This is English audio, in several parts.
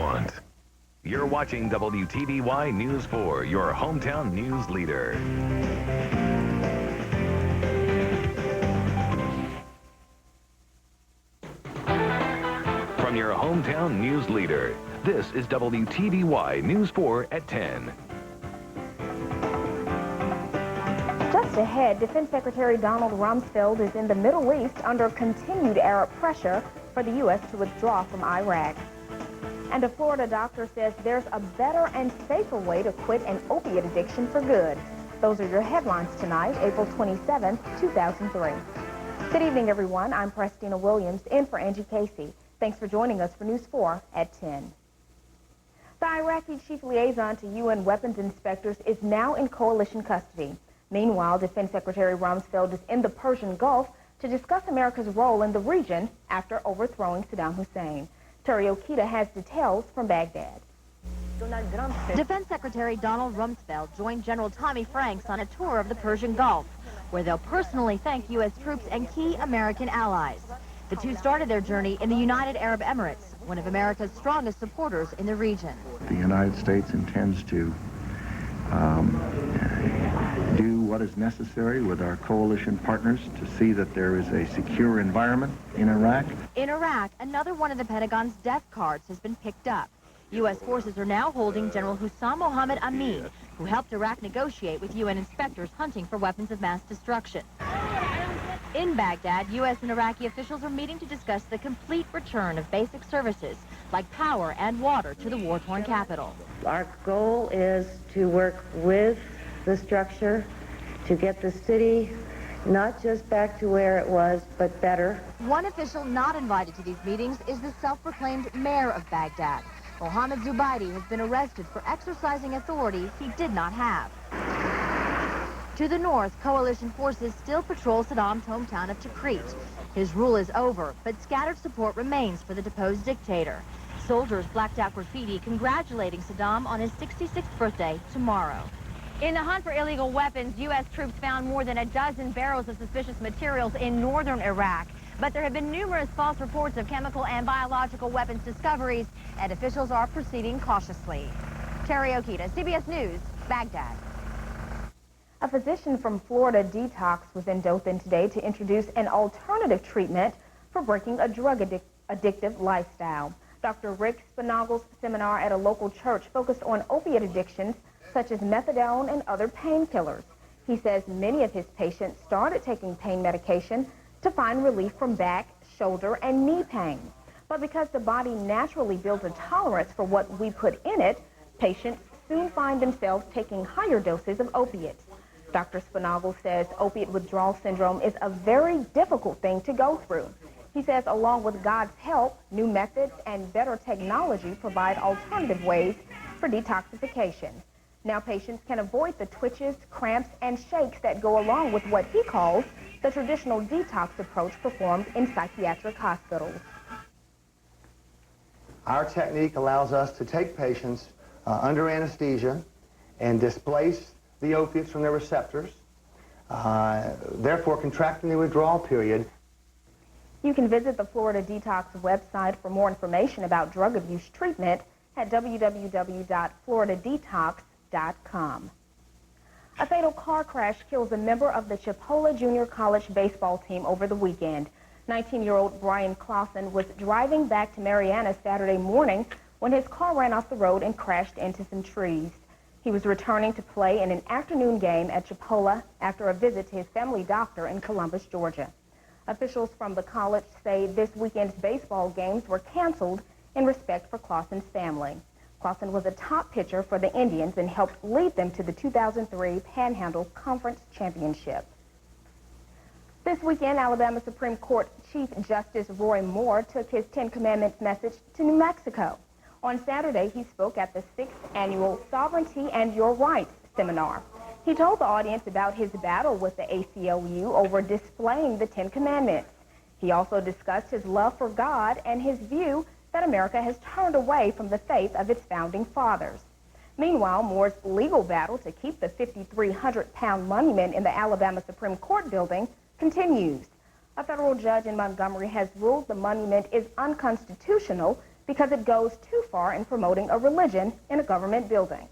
want. You're watching WTVY News 4, your hometown news leader. From your hometown news leader, this is WTVY News 4 at 10. Just ahead, Defense Secretary Donald Rumsfeld is in the Middle East under continued Arab pressure for the U.S. to withdraw from Iraq. And a Florida doctor says there's a better and safer way to quit an opiate addiction for good. Those are your headlines tonight, April 27, 2003. Good evening, everyone. I'm Prestina Williams, in for Angie Casey. Thanks for joining us for News 4 at 10. The Iraqi chief liaison to UN weapons inspectors is now in coalition custody. Meanwhile, Defense Secretary Rumsfeld is in the Persian Gulf to discuss America's role in the region after overthrowing Saddam Hussein. Terry Okita has details from Baghdad. Defense Secretary Donald Rumsfeld joined General Tommy Franks on a tour of the Persian Gulf, where they'll personally thank U.S. troops and key American allies. The two started their journey in the United Arab Emirates, one of America's strongest supporters in the region. The United States intends to do what is necessary with our coalition partners to see that there is a secure environment in Iraq. In Iraq, another one of the Pentagon's death cards has been picked up. U.S. forces are now holding General Hussam Mohammed Amin, who helped Iraq negotiate with UN inspectors hunting for weapons of mass destruction. In Baghdad, U.S. and Iraqi officials are meeting to discuss the complete return of basic services like power and water to the war-torn capital. Our goal is to work with the structure to get the city not just back to where it was, but better. One official not invited to these meetings is the self-proclaimed mayor of Baghdad. Mohammed Zubaidi has been arrested for exercising authority he did not have. To the north, coalition forces still patrol Saddam's hometown of Tikrit. His rule is over, but scattered support remains for the deposed dictator. Soldiers blacked out graffiti congratulating Saddam on his 66th birthday tomorrow. In the hunt for illegal weapons, U.S. troops found more than a dozen barrels of suspicious materials in northern Iraq. But there have been numerous false reports of chemical and biological weapons discoveries, and officials are proceeding cautiously. Terry Okita, CBS News, Baghdad. A physician from Florida Detox was in Dothan today to introduce an alternative treatment for breaking a drug-addictive lifestyle. Dr. Rick Spinagel's seminar at a local church focused on opiate addictions such as methadone and other painkillers. He says many of his patients started taking pain medication to find relief from back, shoulder, and knee pain. But because the body naturally builds a tolerance for what we put in it, patients soon find themselves taking higher doses of opiates. Dr. Spinagel says opiate withdrawal syndrome is a very difficult thing to go through. He says along with God's help, new methods and better technology provide alternative ways for detoxification. Now patients can avoid the twitches, cramps, and shakes that go along with what he calls the traditional detox approach performed in psychiatric hospitals. Our technique allows us to take patients under anesthesia and displace the opiates from their receptors, therefore contracting the withdrawal period. You can visit the Florida Detox website for more information about drug abuse treatment at www.floridadetox.com. A fatal car crash kills a member of the Chipola Junior College baseball team over the weekend. 19-year-old Brian Clausen was driving back to Marianna Saturday morning when his car ran off the road and crashed into some trees. He was returning to play in an afternoon game at Chipola after a visit to his family doctor in Columbus, Georgia. Officials from the college say this weekend's baseball games were canceled in respect for Clausen's family. Clausen was a top pitcher for the Indians and helped lead them to the 2003 Panhandle Conference Championship. This weekend, Alabama Supreme Court Chief Justice Roy Moore took his Ten Commandments message to New Mexico. On Saturday, he spoke at the 6th Annual Sovereignty and Your Rights seminar. He told the audience about his battle with the ACLU over displaying the Ten Commandments. He also discussed his love for God and his view that America has turned away from the faith of its founding fathers. Meanwhile, Moore's legal battle to keep the 5,300-pound monument in the Alabama Supreme Court building continues. A federal judge in Montgomery has ruled the monument is unconstitutional because it goes too far in promoting a religion in a government building.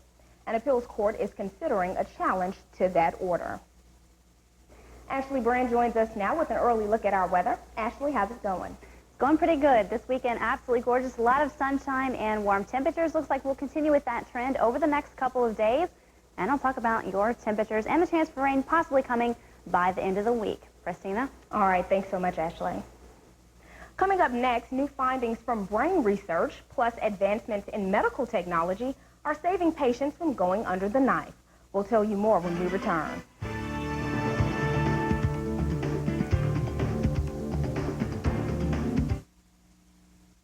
An appeals court is considering a challenge to that order. Ashley Brand joins us now with an early look at our weather. Ashley, how's it going? Going pretty good. This weekend, absolutely gorgeous. A lot of sunshine and warm temperatures. Looks like we'll continue with that trend over the next couple of days. And I'll talk about your temperatures and the chance for rain possibly coming by the end of the week. Christina? All right, thanks so much, Ashley. Coming up next, new findings from brain research plus advancements in medical technology are saving patients from going under the knife. We'll tell you more when we return.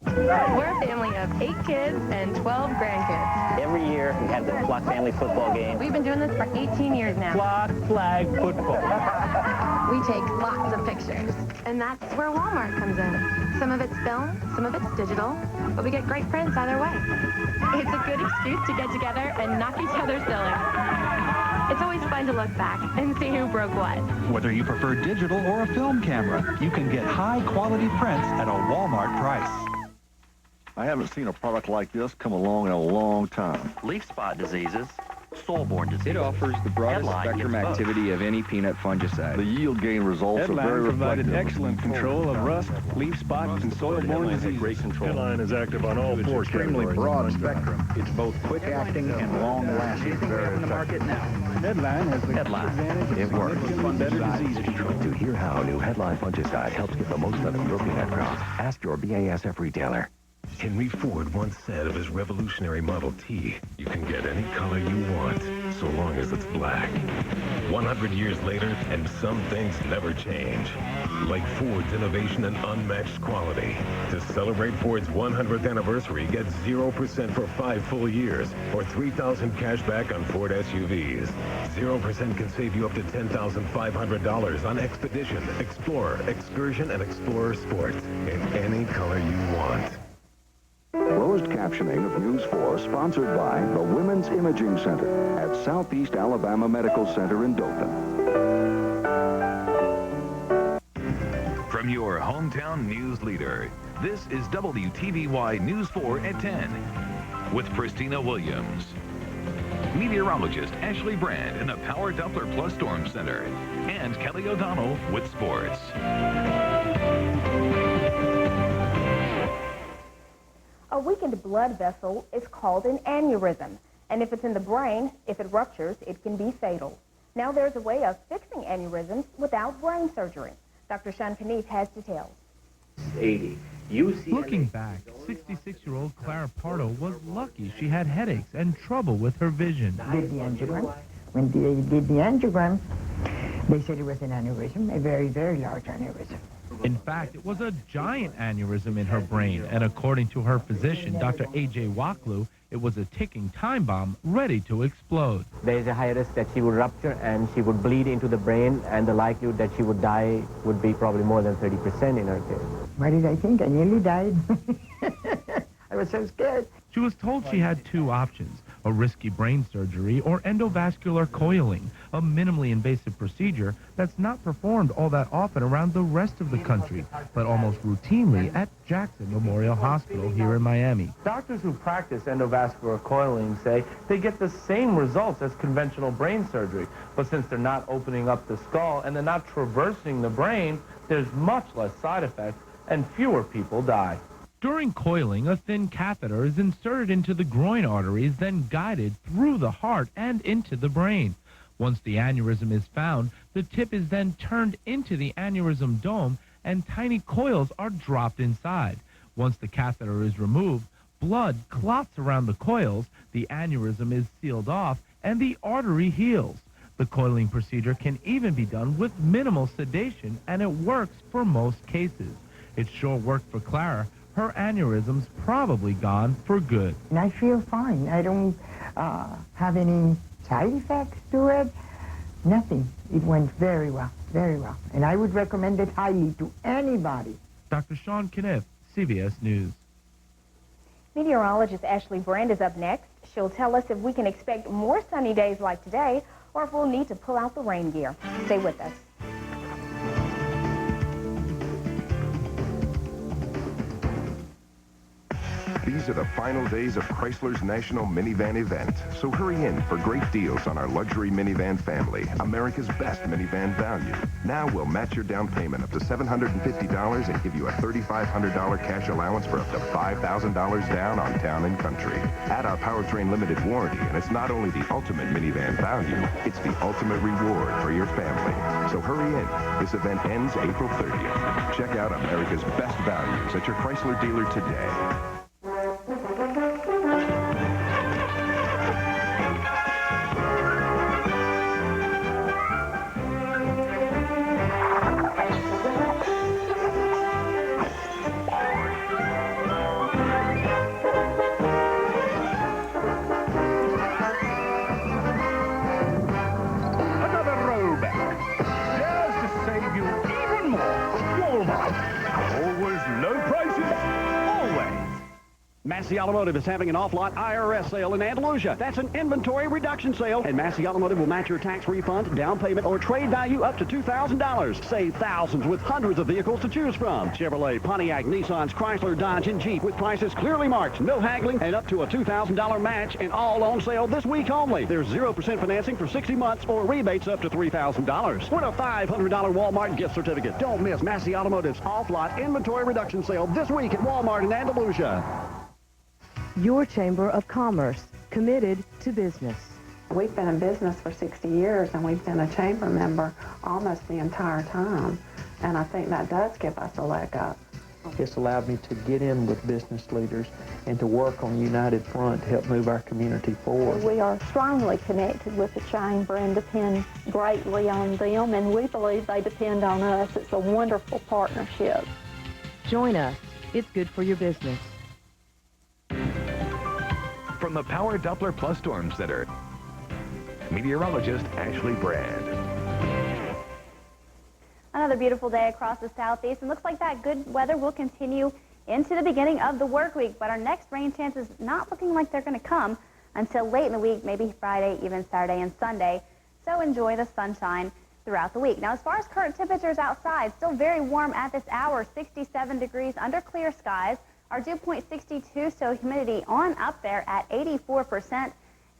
We're a family of 8 kids and 12 grandkids. Every year we have the Flock family football game. We've been doing this for 18 years now. Flock flag football. We take lots of pictures. And that's where Walmart comes in. Some of it's film, some of it's digital, but we get great prints either way. It's a good excuse to get together and knock each other silly. It's always fun to look back and see who broke what. Whether you prefer digital or a film camera, you can get high-quality prints at a Walmart price. I haven't seen a product like this come along in a long time. Leaf spot diseases, soil-borne diseases. It offers the broadest spectrum activity of any peanut fungicide. The yield gain results are very reflective. Provided excellent control of rust, leaf spot, and soil-borne diseases. Great control. Headline is active on all 4 Extremely categories. broad spectrum. It's both quick-acting and long-lasting. Anything we have in the market now. Headline has the advantage It of works. significantly better disease control. To hear how new Headline fungicide helps get the most out of your peanut crop, ask your BASF retailer. Henry Ford once said of his revolutionary Model T, you can get any color you want, so long as it's black. 100 years later, and some things never change. Like Ford's innovation and unmatched quality. To celebrate Ford's 100th anniversary, get 0% for 5 full years, or $3,000 cash back on Ford SUVs. 0% can save you up to $10,500 on Expedition, Explorer, Excursion, and Explorer Sports, in any color you want. Closed captioning of News 4 sponsored by the Women's Imaging Center at Southeast Alabama Medical Center in Dothan. From your hometown news leader, this is WTVY News 4 at 10 with Christina Williams. Meteorologist Ashley Brand in the Power Doppler Plus Storm Center and Kelly O'Donnell with sports. A weakened blood vessel is called an aneurysm, and if it's in the brain, if it ruptures, it can be fatal. Now there's a way of fixing aneurysms without brain surgery. Dr. Sean Knief has details. 80. Looking back, 66-year-old Clara Pardo was lucky she had headaches and trouble with her vision. Did the angiogram. When they did the angiogram, they said it was an aneurysm, a very, very large aneurysm. In fact, it was a giant aneurysm in her brain, and according to her physician, Dr. A.J. Waklu, it was a ticking time bomb ready to explode. There is a high risk that she would rupture and she would bleed into the brain, and the likelihood that she would die would be probably more than 30% in her case. What did I think? I nearly died. I was so scared. She was told she had 2 options, a risky brain surgery or endovascular coiling, a minimally invasive procedure that's not performed all that often around the rest of the country, but almost routinely at Jackson Memorial Hospital here in Miami. Doctors who practice endovascular coiling say they get the same results as conventional brain surgery, but since they're not opening up the skull and they're not traversing the brain, there's much less side effects and fewer people die. During coiling, a thin catheter is inserted into the groin arteries, then guided through the heart and into the brain. Once the aneurysm is found, the tip is then turned into the aneurysm dome and tiny coils are dropped inside. Once the catheter is removed, blood clots around the coils, the aneurysm is sealed off, and the artery heals. The coiling procedure can even be done with minimal sedation, and it works for most cases. It sure worked for Clara. Her aneurysm's probably gone for good. And I feel fine. I don't have any side effects to it. Nothing. It went very well, very well. And I would recommend it highly to anybody. Dr. Sean Knief, CBS News. Meteorologist Ashley Brand is up next. She'll tell us if we can expect more sunny days like today or if we'll need to pull out the rain gear. Stay with us. Be These are the final days of Chrysler's National Minivan event, so hurry in for great deals on our luxury minivan family, America's best minivan value. Now we'll match your down payment up to $750 and give you a $3,500 cash allowance for up to $5,000 down on Town and Country. Add our powertrain limited warranty, and it's not only the ultimate minivan value, it's the ultimate reward for your family. So hurry in. This event ends April 30th. Check out America's best values at your Chrysler dealer today. Massey Automotive is having an off-lot IRS sale in Andalusia. That's an inventory reduction sale, and Massey Automotive will match your tax refund, down payment, or trade value up to $2,000. Save thousands with hundreds of vehicles to choose from. Chevrolet, Pontiac, Nissans, Chrysler, Dodge, and Jeep with prices clearly marked, no haggling, and up to a $2,000 match, and all on sale this week only. There's 0% financing for 60 months or rebates up to $3,000. Win a $500 Walmart gift certificate. Don't miss Massey Automotive's off-lot inventory reduction sale this week at Walmart in Andalusia. Your Chamber of Commerce, committed to business. We've been in business for 60 years, and we've been a chamber member almost the entire time. And I think that does give us a leg up. It's allowed me to get in with business leaders and to work on a united front to help move our community forward. We are strongly connected with the chamber and depend greatly on them, and we believe they depend on us. It's a wonderful partnership. Join us. It's good for your business. From the Power Doppler Plus Storm Center, meteorologist Ashley Brand. Another beautiful day across the southeast, and looks like that good weather will continue into the beginning of the work week, but our next rain chances not looking like they're going to come until late in the week, maybe Friday, even Saturday and Sunday. So enjoy the sunshine throughout the week. Now, as far as current temperatures outside, still very warm at this hour, 67 degrees under clear skies. Our dew point 62, so humidity on up there at 84%.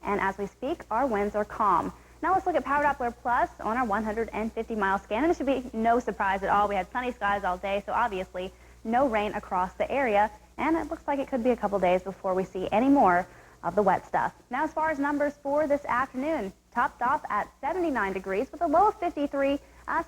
And as we speak, our winds are calm. Now let's look at Power Doppler Plus on our 150-mile scan. And it should be no surprise at all. We had sunny skies all day, so obviously no rain across the area. And it looks like it could be a couple days before we see any more of the wet stuff. Now, as far as numbers for this afternoon, topped off at 79 degrees with a low of 53.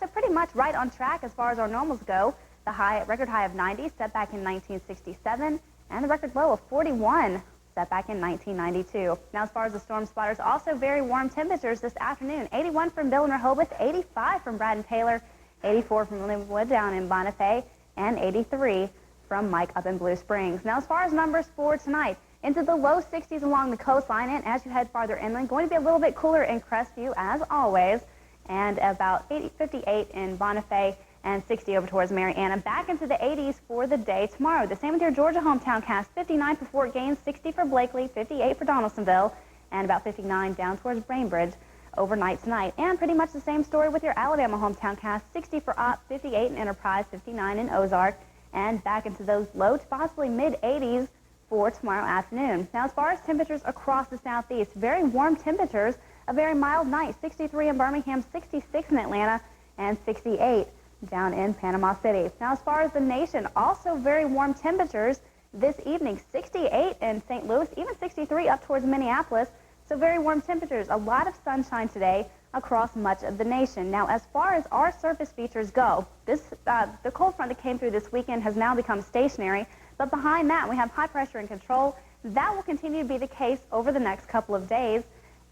So pretty much right on track as far as our normals go. The record high of 90 set back in 1967, and the record low of 41 set back in 1992. Now, as far as the storm spotters, also very warm temperatures this afternoon. 81 from Bill and Rehoboth, 85 from Brad and Taylor, 84 from Linwood down in Bonifay, and 83 from Mike up in Blue Springs. Now, as far as numbers for tonight, into the low 60s along the coastline, and as you head farther inland, going to be a little bit cooler in Crestview as always, and about 58 in Bonifay, and 60 over towards Marianna. Back into the 80s for the day tomorrow. The same with your Georgia hometown cast. 59 for Fort Gaines, 60 for Blakely, 58 for Donaldsonville, and about 59 down towards Bainbridge overnight tonight. And pretty much the same story with your Alabama hometown cast. 60 for Ott, 58 in Enterprise, 59 in Ozark, and back into those low to possibly mid-80s for tomorrow afternoon. Now, as far as temperatures across the southeast, very warm temperatures, a very mild night. 63 in Birmingham, 66 in Atlanta, and 68 down in Panama City. Now, as far as the nation, also very warm temperatures this evening. 68 in St. Louis, even 63 up towards Minneapolis. So very warm temperatures. A lot of sunshine today across much of the nation. Now, as far as our surface features go, the cold front that came through this weekend has now become stationary. But behind that, we have high pressure and control. That will continue to be the case over the next couple of days.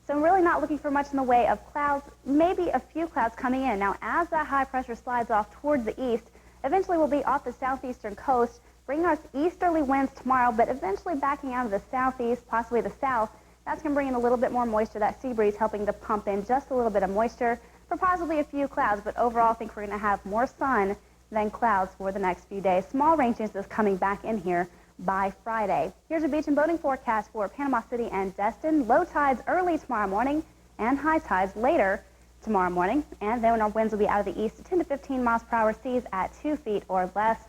So I'm really not looking for much in the way of clouds, maybe a few clouds coming in. Now, as that high pressure slides off towards the east, eventually we'll be off the southeastern coast, bringing us easterly winds tomorrow, but eventually backing out of the southeast, possibly the south. That's going to bring in a little bit more moisture. That sea breeze helping to pump in just a little bit of moisture for possibly a few clouds, but overall I think we're going to have more sun than clouds for the next few days. Small rain chances coming back in here by Friday. Here's a beach and boating forecast for Panama City and Destin. Low tides early tomorrow morning and high tides later tomorrow morning. And then our winds will be out of the east, 10 to 15 miles per hour, seas at 2 feet or less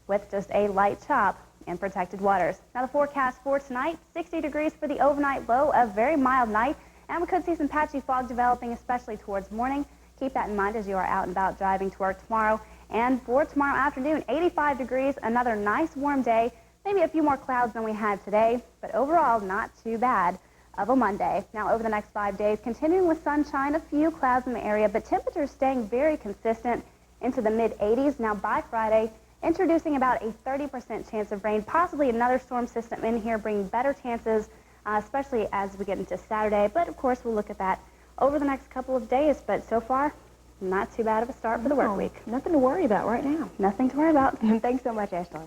with just a light chop in protected waters. Now the forecast for tonight, 60 degrees for the overnight low, a very mild night, and we could see some patchy fog developing, especially towards morning. Keep that in mind as you are out and about driving to work tomorrow. And for tomorrow afternoon, 85 degrees, another nice warm day, maybe a few more clouds than we had today, but overall not too bad of a Monday. Now over the next 5 days, continuing with sunshine, a few clouds in the area, but temperatures staying very consistent into the mid-80s. Now by Friday, introducing about a 30% chance of rain, possibly another storm system in here, bringing better chances, especially as we get into Saturday. But of course, we'll look at that over the next couple of days. But so far, not too bad of a start for the work week. Nothing to worry about right now. Nothing to worry about. Thanks so much, Ashley.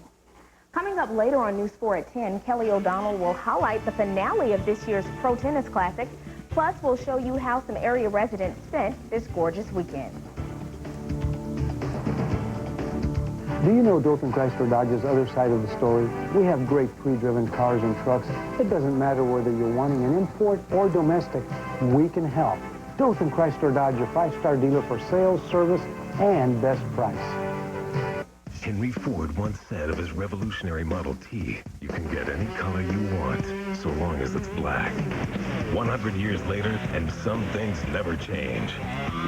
Coming up later on News 4 at 10, Kelly O'Donnell will highlight the finale of this year's Pro Tennis Classic. Plus, we'll show you how some area residents spent this gorgeous weekend. Do you know Dothan Chrysler Dodge's other side of the story? We have great pre-driven cars and trucks. It doesn't matter whether you're wanting an import or domestic, we can help. Dothan Chrysler Dodge, your 5-star dealer for sales, service, and best price. Henry Ford once said of his revolutionary Model T, you can get any color you want, so long as it's black. 100 years later, and some things never change.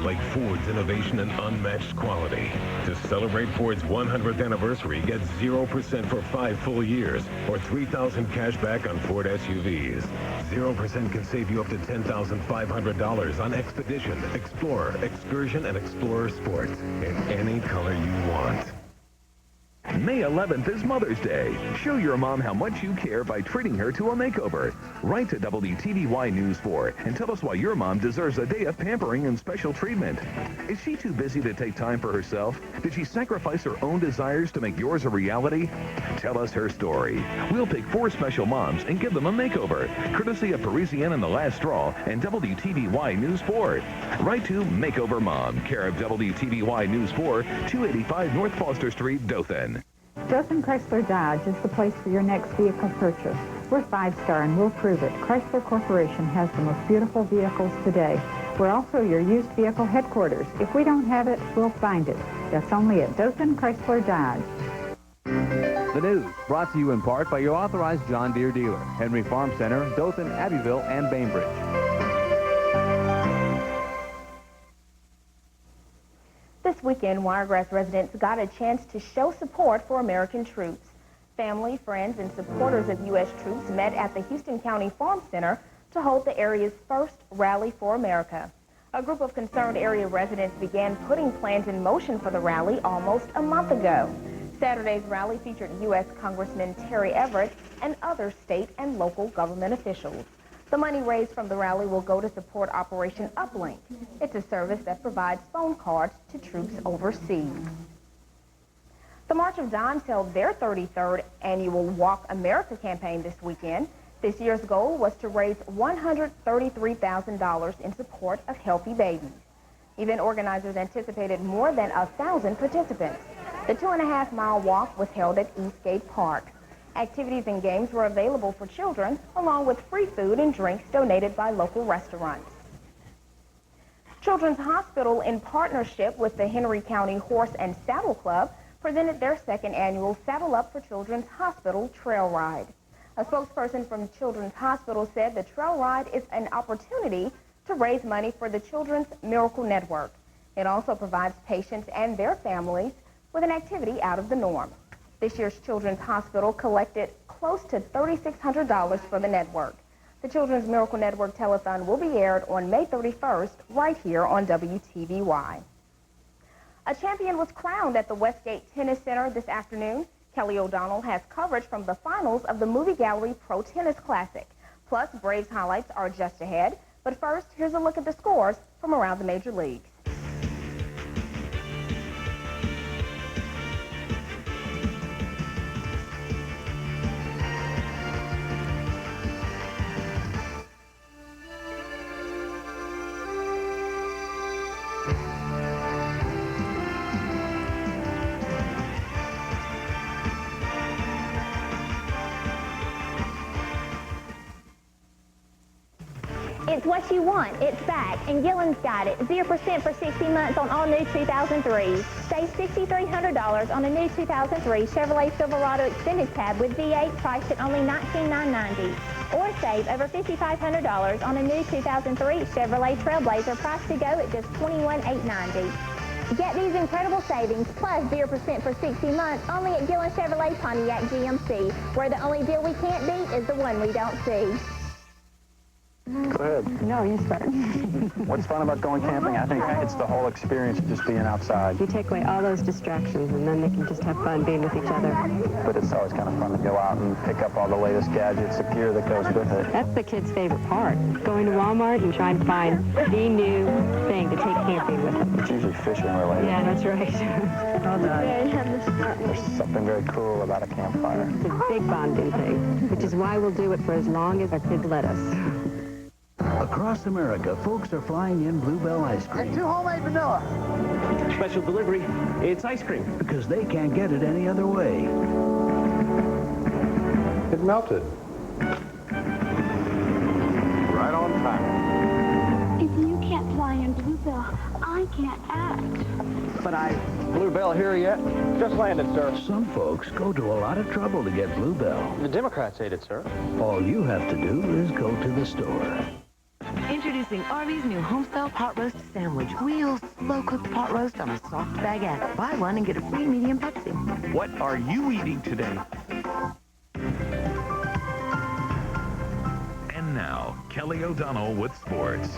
Like Ford's innovation and unmatched quality. To celebrate Ford's 100th anniversary, get 0% for 5 full years, or $3,000 cash back on Ford SUVs. 0% can save you up to $10,500 on Expedition, Explorer, Excursion, and Explorer Sport, in any color you want. May 11th is Mother's Day. Show your mom how much you care by treating her to a makeover. Write to WTVY News 4 and tell us why your mom deserves a day of pampering and special treatment. Is she too busy to take time for herself? Did she sacrifice her own desires to make yours a reality? Tell us her story. We'll pick 4 special moms and give them a makeover, courtesy of Parisienne and The Last Straw and WTVY News 4. Write to Makeover Mom, care of WTVY News 4, 285 North Foster Street, Dothan. Dothan Chrysler Dodge is the place for your next vehicle purchase. We're 5-star and we'll prove it. Chrysler Corporation has the most beautiful vehicles today. We're also your used vehicle headquarters. If we don't have it, we'll find it. That's only at Dothan Chrysler Dodge. The news brought to you in part by your authorized John Deere dealer, Henry Farm Center, Dothan, Abbeville, and Bainbridge. This weekend, Wiregrass residents got a chance to show support for American troops. Family, friends, and supporters of U.S. troops met at the Houston County Farm Center to hold the area's first Rally for America. A group of concerned area residents began putting plans in motion for the rally almost a month ago. Saturday's rally featured U.S. Congressman Terry Everett and other state and local government officials. The money raised from the rally will go to support Operation Uplink. It's a service that provides phone cards to troops overseas. The March of Dimes held their 33rd annual Walk America campaign this weekend. This year's goal was to raise $133,000 in support of healthy babies. Event organizers anticipated more than 1,000 participants. The 2.5-mile walk was held at Eastgate Park. Activities and games were available for children, along with free food and drinks donated by local restaurants. Children's Hospital, in partnership with the Henry County Horse and Saddle Club, presented their 2nd annual Saddle Up for Children's Hospital trail ride. A spokesperson from Children's Hospital said the trail ride is an opportunity to raise money for the Children's Miracle Network. It also provides patients and their families with an activity out of the norm. This year's Children's Hospital collected close to $3,600 for the network. The Children's Miracle Network telethon will be aired on May 31st right here on WTVY. A champion was crowned at the Westgate Tennis Center this afternoon. Kelly O'Donnell has coverage from the finals of the Movie Gallery Pro Tennis Classic. Plus, Braves highlights are just ahead. But first, here's a look at the scores from around the major leagues. It's what you want. It's back, and Gillen's got it. 0% for 60 months on all new 2003s. Save $6,300 on a new 2003 Chevrolet Silverado Extended Cab with V8 priced at only $19,990. Or save over $5,500 on a new 2003 Chevrolet Trailblazer priced to go at just $21,890. Get these incredible savings plus 0% for 60 months only at Gillen Chevrolet Pontiac GMC, where the only deal we can't beat is the one we don't see. Go ahead. No, you start. What's fun about going camping? I think it's the whole experience of just being outside. You take away all those distractions, and then they can just have fun being with each other. But it's always kind of fun to go out and pick up all the latest gadgets, the gear that goes with it. That's the kids' favorite part. Going to Walmart and trying to find the new thing to take camping with them. It's usually fishing related. Yeah, that's right. Well done. There's something very cool about a campfire. It's a big bonding thing, which is why we'll do it for as long as our kids let us. Across America, folks are flying in Bluebell ice cream. And 2 homemade vanilla. Special delivery, it's ice cream. Because they can't get it any other way. It melted. Right on time. If you can't fly in Bluebell, I can't act. But Bluebell here yet? Just landed, sir. Some folks go to a lot of trouble to get Bluebell. The Democrats hate it, sir. All you have to do is go to the store. Introducing Arby's new homestyle pot roast sandwich. Real slow-cooked pot roast on a soft baguette. Buy one and get a free medium Pepsi. What are you eating today? And now, Kelly O'Donnell with sports.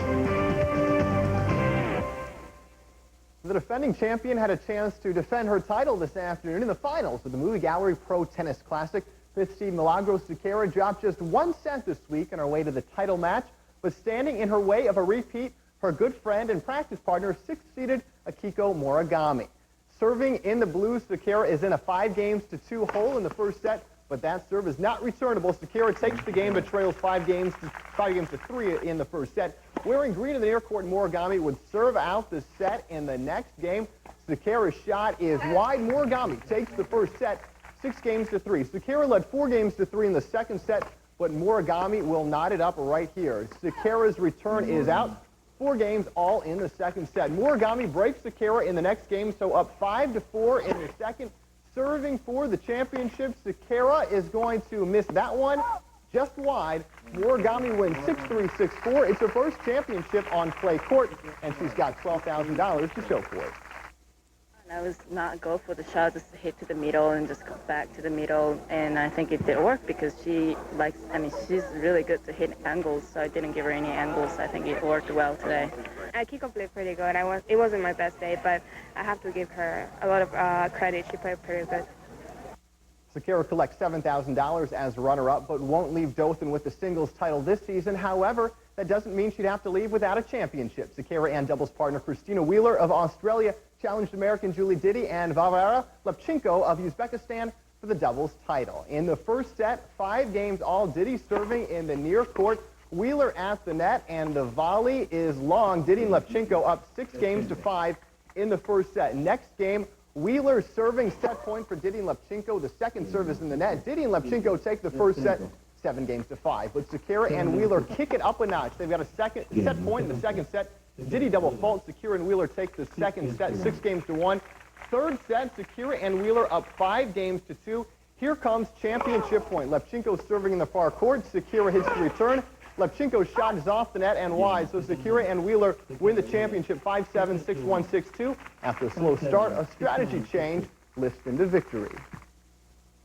The defending champion had a chance to defend her title this afternoon in the finals of the Movie Gallery Pro Tennis Classic. 5th seed Milagros Sequeira dropped just 1 set this week on her way to the title match. But standing in her way of a repeat, her good friend and practice partner, 6th-seeded Akiko Morigami. Serving in the blue, Sequeira is in a 5-2 hole in the first set, but that serve is not returnable. Sequeira takes the game, but trails 5 games to 3 in the first set. Wearing green in the near court, Morigami would serve out the set in the next game. Sequeira's shot is wide. Morigami takes the first set, 6-3. Sequeira led 4-3 in the second set, but Morigami will knot it up right here. Sequeira's return is out. 4 games all in the second set. Morigami breaks Sequeira in the next game, so up 5-4 in the second. Serving for the championship, Sequeira is going to miss that one just wide. Morigami wins 6-3, 6-4. It's her first championship on clay court, and she's got $12,000 to show for it. I was not go for the shot, just hit to the middle and just come back to the middle, and I think it did work because she's really good to hit angles, so I didn't give her any angles. I think it worked well today. Akiko played pretty good. It wasn't my best day, but I have to give her a lot of credit. She played pretty good. Sequeira collects $7,000 as runner-up, but won't leave Dothan with the singles title this season. However, that doesn't mean she'd have to leave without a championship. Sequeira and doubles partner Christina Wheeler of Australia challenged American Julie Diddy and Varvara Lepchenko of Uzbekistan for the doubles title. In the first set, 5 games all, Diddy serving in the near court, Wheeler at the net, and the volley is long. Diddy and Lepchenko up 6-5 in the first set. Next game, Wheeler serving set point for Diddy and Lepchenko. The second service in the net. Diddy and Lepchenko take the first set 7-5. But Sequeira and Wheeler kick it up a notch. They've got a second set point in the second set. Diddy double fault. Sequeira and Wheeler take the second set 6-1. Third set, Sequeira and Wheeler up 5-2. Here comes championship point. Lepchenko serving in the far court. Sequeira hits the return. Lepchenko's shot is off the net and wide, so Sequeira and Wheeler win the championship 5-7, 6-1, 6-2. After a slow start, a strategy change lifts into victory.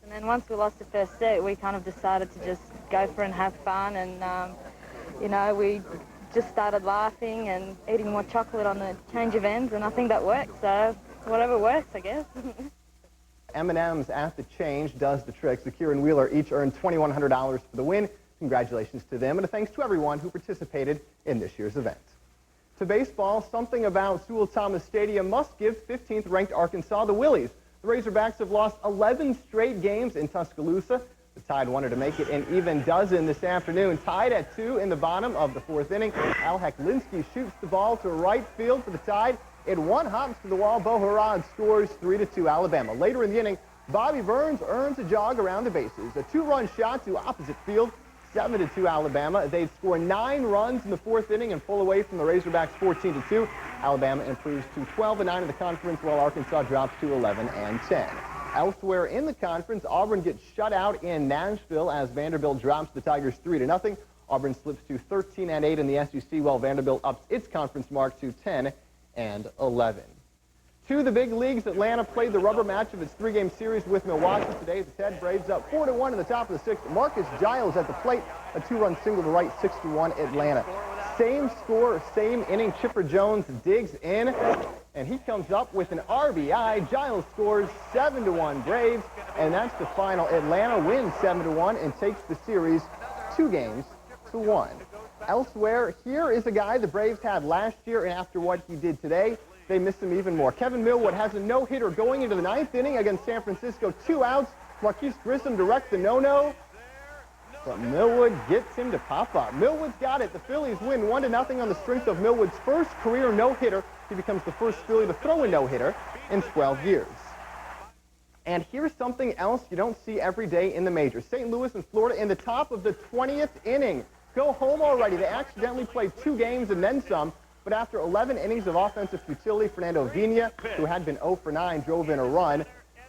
And then once we lost the first set, we kind of decided to just go for it and have fun, and we just started laughing and eating more chocolate on the change of ends, and I think that worked, so whatever works, I guess. M&M's at the change does the trick. Sequeira and Wheeler each earned $2,100 for the win. Congratulations to them, and a thanks to everyone who participated in this year's event. To baseball, something about Sewell Thomas Stadium must give 15th-ranked Arkansas the willies. The Razorbacks have lost 11 straight games in Tuscaloosa. The Tide wanted to make it an even dozen this afternoon. Tied at 2 in the bottom of the 4th inning. Al Heklinski shoots the ball to right field for the Tide. It one hops to the wall. Bo Harad scores 3-2 Alabama. Later in the inning, Bobby Burns earns a jog around the bases. A 2-run shot to opposite field 7-2 Alabama. They'd score 9 runs in the 4th inning and pull away from the Razorbacks 14-2. Alabama improves to 12-9 in the conference, while Arkansas drops to 11-10. Elsewhere in the conference, Auburn gets shut out in Nashville as Vanderbilt drops the Tigers 3-0. Auburn slips to 13-8 in the SEC, while Vanderbilt ups its conference mark to 10-11. To the big leagues, Atlanta played the rubber match of its 3-game series with Milwaukee today. The Ted Braves up 4-1 in the top of the 6th. Marcus Giles at the plate, a 2-run single to right, 6-1 Atlanta. Same score, same inning. Chipper Jones digs in, and he comes up with an RBI. Giles scores 7-1 Braves, and that's the final. Atlanta wins 7-1 and takes the series 2-1. Elsewhere, here is a guy the Braves had last year, and after what he did today, they miss him even more. Kevin Millwood has a no-hitter going into the 9th inning against San Francisco. 2 outs. Marquise Grissom directs the no-no, but Millwood gets him to pop up. Millwood's got it. The Phillies win 1-0 on the strength of Millwood's first career no-hitter. He becomes the first Philly to throw a no-hitter in 12 years. And here's something else you don't see every day in the majors. St. Louis and Florida in the top of the 20th inning. Go home already. They accidentally played 2 games and then some. But after 11 innings of offensive futility, Fernando Vina, who had been 0 for 9, drove in a run.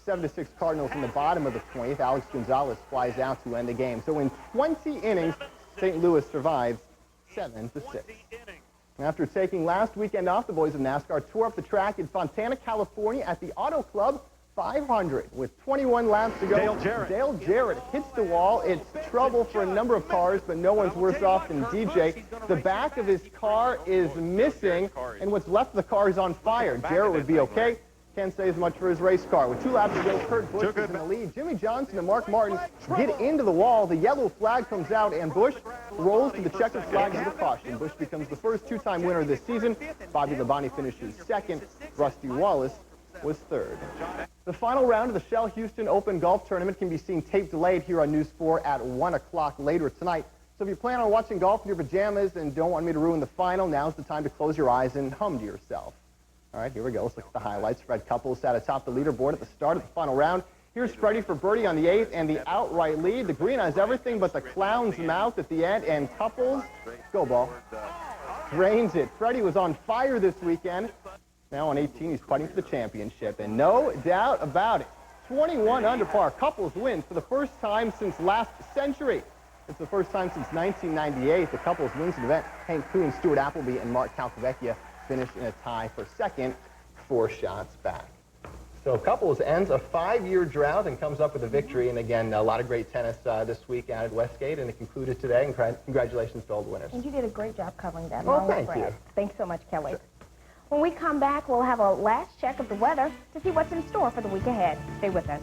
7-6 Cardinals in the bottom of the 20th. Alex Gonzalez flies out to end the game. So in 20 innings, St. Louis survives 7-6. After taking last weekend off, the boys of NASCAR tore up the track in Fontana, California at the Auto Club 500 with 21 laps to go. Dale Jarrett hits the wall. It's trouble for a number of cars, but no one's worse off than DJ. The back of his car is missing, and what's left of the car is on fire. Jarrett would be okay. Can't say as much for his race car. With 2 laps to go, Kurt Busch is in the lead. Jimmy Johnson and Mark Martin get into the wall. The yellow flag comes out, and Busch rolls to the checkered flag as a caution. Busch becomes the first 2-time winner this season. Bobby Labonte finishes 2nd. Rusty Wallace was 3rd. The final round of the Shell Houston Open Golf Tournament can be seen tape delayed here on News 4 at 1 o'clock later tonight. So if you plan on watching golf in your pajamas and don't want me to ruin the final, now's the time to close your eyes and hum to yourself. All right, here we go. Let's look at the highlights. Fred Couples sat atop the leaderboard at the start of the final round. Here's Freddie for birdie on the 8th and the outright lead. The green has everything but the clown's mouth at the end, and Couples, go ball, drains it. Freddie was on fire this weekend. Now on 18, he's fighting for the championship, and no doubt about it, 21 under par. Couples wins for the first time since last century. It's the first time since 1998 the Couples wins an event. Hank Kuhn, Stuart Appleby, and Mark Calcavecchia finish in a tie for 2nd, 4 shots back. So Couples ends a 5-year drought and comes up with a victory. And again, a lot of great tennis this week out at Westgate, and it concluded today. And congratulations to all the winners. And you did a great job covering that. Well, thank you. Thanks so much, Kelly. Sure. When we come back, we'll have a last check of the weather to see what's in store for the week ahead. Stay with us.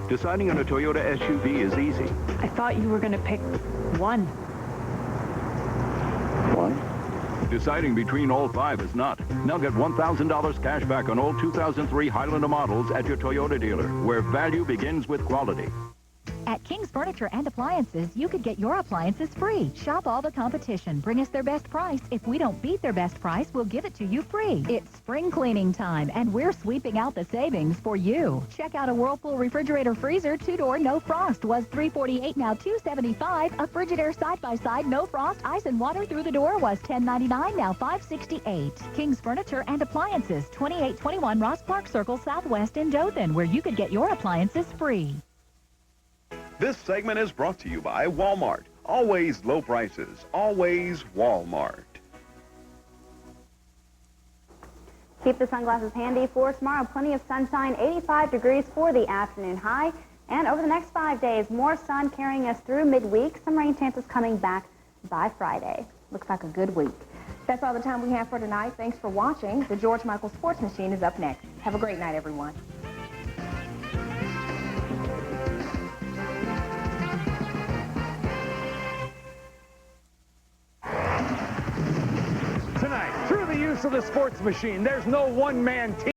Deciding on a Toyota SUV is easy. I thought you were going to pick one. Deciding between all 5 is not. Now get $1,000 cash back on all 2003 Highlander models at your Toyota dealer, where value begins with quality. At King's Furniture and Appliances, you could get your appliances free. Shop all the competition. Bring us their best price. If we don't beat their best price, we'll give it to you free. It's spring cleaning time, and we're sweeping out the savings for you. Check out a Whirlpool refrigerator freezer, 2-door, no frost. Was $348, now $275. A Frigidaire side-by-side, no frost, ice and water through the door was $10.99, now $568. King's Furniture and Appliances, 2821 Ross Park Circle Southwest in Dothan, where you could get your appliances free. This segment is brought to you by Walmart. Always low prices. Always Walmart. Keep the sunglasses handy for tomorrow. Plenty of sunshine, 85 degrees for the afternoon high. And over the next 5 days, more sun carrying us through midweek. Some rain chances coming back by Friday. Looks like a good week. That's all the time we have for tonight. Thanks for watching. The George Michael Sports Machine is up next. Have a great night, everyone. Tonight, through the use of the sports machine, there's no one-man team.